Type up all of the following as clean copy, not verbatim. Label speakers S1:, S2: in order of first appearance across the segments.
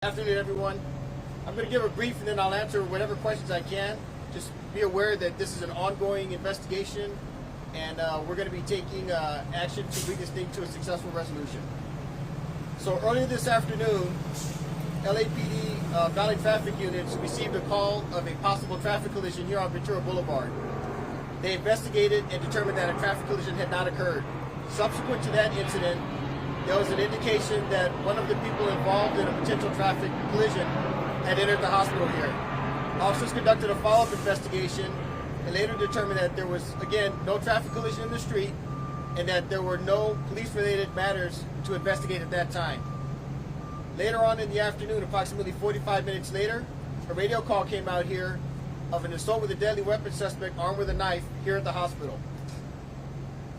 S1: Afternoon, everyone. I'm going to give a brief and then I'll answer whatever questions I can. Just be aware that this is an ongoing investigation and we're going to be taking action to bring this thing to a successful resolution. So earlier this afternoon, LAPD Valley Traffic Units received a call of a possible traffic collision here on Ventura Boulevard. They investigated and determined that a traffic collision had not occurred. Subsequent to that incident, there was an indication that one of the people involved in a potential traffic collision had entered the hospital here. Officers conducted a follow-up investigation and later determined that there was, again, no traffic collision in the street and that there were no police-related matters to investigate at that time. Later on in the afternoon, approximately 45 minutes later, a radio call came out here of an assault with a deadly weapon suspect armed with a knife here at the hospital.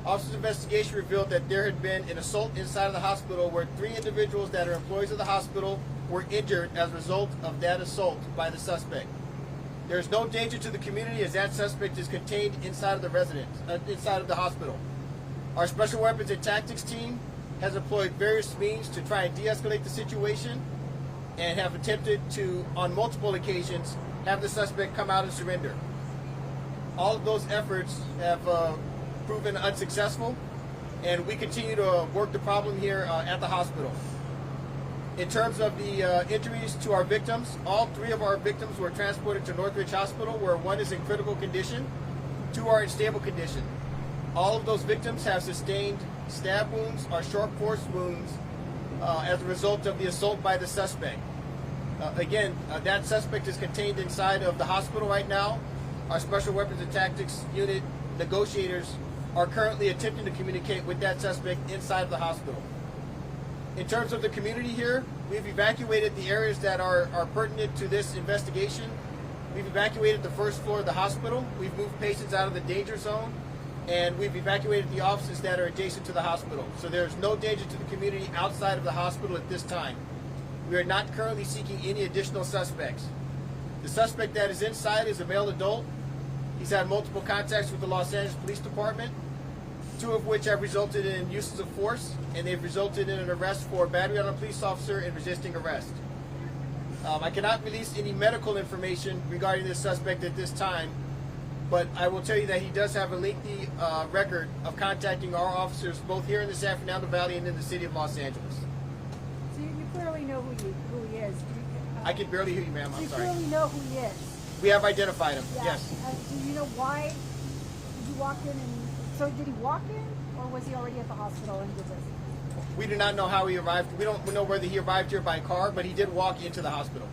S1: Officers' investigation revealed that there had been an assault inside of the hospital where 3 individuals that are employees of the hospital were injured as a result of that assault by the suspect. There is no danger to the community as that suspect is contained inside of the inside of the hospital. Our Special Weapons and Tactics team has employed various means to try and de-escalate the situation and have attempted to, on multiple occasions, have the suspect come out and surrender. All of those efforts have proven unsuccessful, and we continue to work the problem here at the hospital. In terms of the injuries to our victims, all 3 of our victims were transported to Northridge Hospital, where 1 is in critical condition, 2 are in stable condition. All of those victims have sustained stab wounds or short force wounds as a result of the assault by the suspect. Again, that suspect is contained inside of the hospital right now. Our Special Weapons and Tactics Unit negotiators are currently attempting to communicate with that suspect inside of the hospital. In terms of the community here, we've evacuated the areas that are pertinent to this investigation. We've evacuated the first floor of the hospital. We've moved patients out of the danger zone, and we've evacuated the offices that are adjacent to the hospital. So there's no danger to the community outside of the hospital at this time. We are not currently seeking any additional suspects. The suspect that is inside is a male adult. He's had multiple contacts with the Los Angeles Police Department, 2 of which have resulted in uses of force, and they've resulted in an arrest for battery on a police officer and resisting arrest. I cannot release any medical information regarding this suspect at this time, but I will tell you that he does have a lengthy record of contacting our officers both here in the San Fernando Valley and in the city of Los Angeles.
S2: So you clearly know who he is.
S1: I can barely hear you, ma'am. I'm sorry.
S2: You clearly know who he is.
S1: We have identified him,
S2: Yeah.
S1: yes.
S2: Do you know why did you walk in so did he walk in or was he already at the hospital and did this?
S1: We do not know how he arrived. We don't know whether he arrived here by car, but he did walk into the hospital.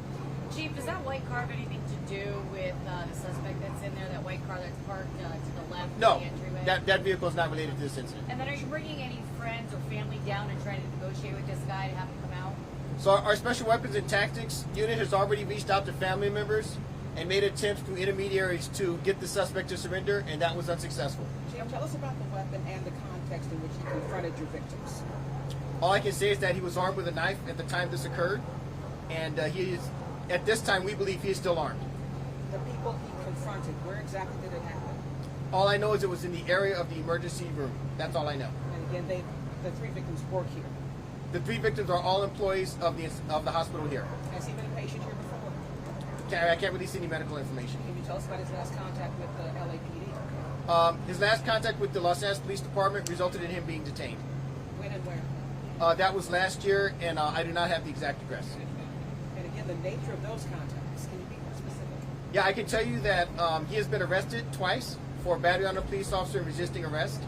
S3: Chief, does that white car have anything to do with the suspect that's in there, that white car that's parked to the left
S1: No,
S3: of the entryway?
S1: that vehicle is not related to this incident.
S3: And then are you bringing any friends or family down and trying to negotiate with this guy to have him come out?
S1: So our Special Weapons and Tactics unit has already reached out to family members and made attempts through intermediaries to get the suspect to surrender, and that was unsuccessful.
S4: Jim, tell us about the weapon and the context in which you confronted your victims.
S1: All I can say is that he was armed with a knife at the time this occurred, and he is, at this time, we believe he is still armed.
S4: The people he confronted, where exactly did it happen?
S1: All I know is it was in the area of the emergency room. That's all I know.
S4: And again, the 3 victims work here.
S1: The 3 victims are all employees of the hospital here.
S4: Has he been a patient here before?
S1: I can't release any medical information.
S4: Can you tell us about his last contact with the LAPD?
S1: His last contact with the Los Angeles Police Department resulted in him being detained.
S4: When and where?
S1: That was last year, and I do not have the exact address.
S4: And again, the nature of those contacts, can you be more specific?
S1: Yeah, I can tell you that he has been arrested twice for battery on a police officer and resisting arrest,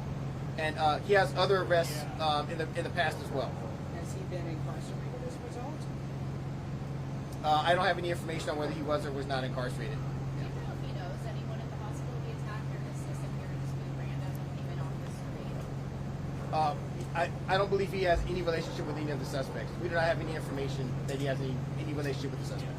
S1: and he has other arrests in the past as well.
S4: Has he been incarcerated as a result?
S1: I don't have any information on whether he was or was not incarcerated.
S5: Do you know if he knows anyone at the hospital he attacked, or does this appear to just be random when he went off the street?
S1: I don't believe he has any relationship with any of the suspects. We do not have any information that he has any relationship with the suspects.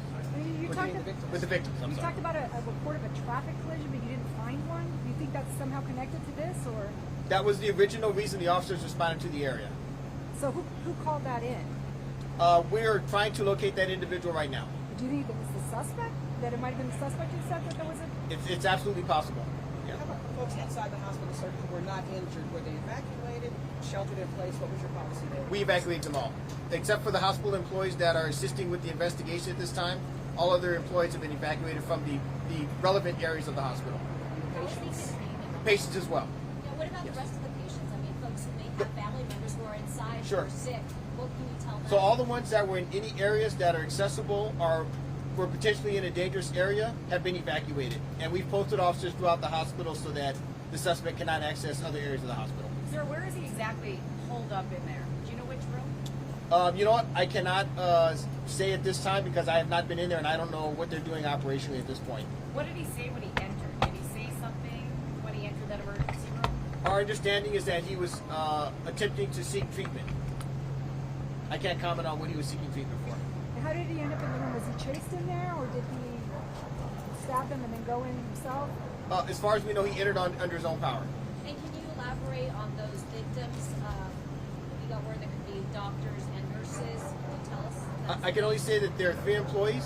S2: You
S4: With
S2: talked,
S4: the victims?
S1: With the victims, I'm
S2: you
S1: sorry.
S2: talked about a report of a traffic collision, but you didn't find one. Do you think that's somehow connected to this, or
S1: That was the original reason the officers responded to the area.
S2: so who called that in?
S1: We're trying to locate that individual right now.
S2: Do you think it was the suspect? That it might have been the suspect who said that there was a?
S1: It's absolutely possible. Yeah.
S4: How about folks inside the hospital, sir, who were not injured? Were they evacuated, sheltered in place? What was your policy there?
S1: We evacuate them all, except for the hospital employees that are assisting with the investigation at this time. All other employees have been evacuated from the relevant areas of the hospital.
S5: How is he
S4: Patients.
S5: contained?
S1: Patients as well.
S5: Now, what about the rest of the patients? I mean, folks who may have family members who are inside
S1: Sure.
S5: who are sick. What can you tell them?
S1: So all the ones that were in any areas that are accessible or were potentially in a dangerous area have been evacuated. And we've posted officers throughout the hospital so that the suspect cannot access other areas of the hospital.
S3: Sir, where is he exactly holed up in there? Do you know which room?
S1: You know what? I cannot say at this time because I have not been in there and I don't know what they're doing operationally at this point.
S3: What did he say when he entered? Did he say something when he entered that emergency room?
S1: Our understanding is that he was attempting to seek treatment. I can't comment on what he was seeking treatment for.
S2: And how did he end up in the room? Was he chased in there, or did he stab them and then go in himself?
S1: As far as we know, he entered under his own power.
S5: And can you elaborate on those victims? We got word there could be doctors and nurses. Can you tell us?
S1: I can only say that there are 3 employees.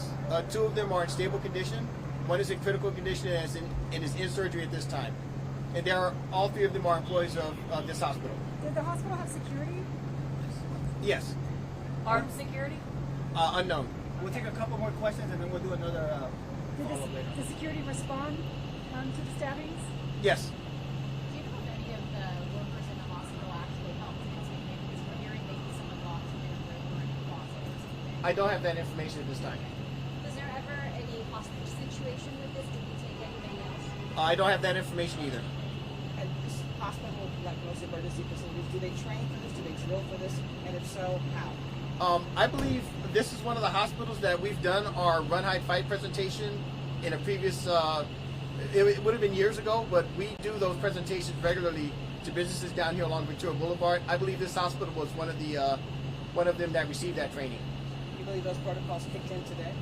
S1: 2 of them are in stable condition. 1 is in critical condition and is in surgery at this time. And all 3 of them are employees of this hospital.
S2: Did the hospital have security?
S1: Yes.
S3: Armed security?
S1: Unknown.
S6: We'll take a couple more questions and then we'll do another
S2: Did
S6: follow-up later.
S2: the security respond to the stabbings?
S1: Yes.
S5: Do you know if any of the workers in the hospital actually helped investigate? Because we're hearing maybe someone locked him in a room or in a closet or something.
S1: I don't have that information at this time.
S5: Was there ever any hostage situation with this? Did he take anybody else?
S1: I don't have that information either.
S4: And this hospital, like most emergency facilities, do they train for this? Do they drill for this? And if so, how?
S1: I believe this is one of the hospitals that we've done our Run, Hide, Fight presentation in a previous, it would have been years ago, but we do those presentations regularly to businesses down here along Ventura Boulevard. I believe this hospital was one of them that received that training.
S4: You believe those protocols kicked in today?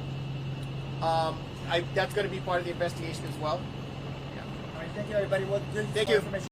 S1: That's going to be part of the investigation as well.
S6: All right, thank you everybody. Well, this is
S1: Thank
S6: more
S1: you.
S6: information.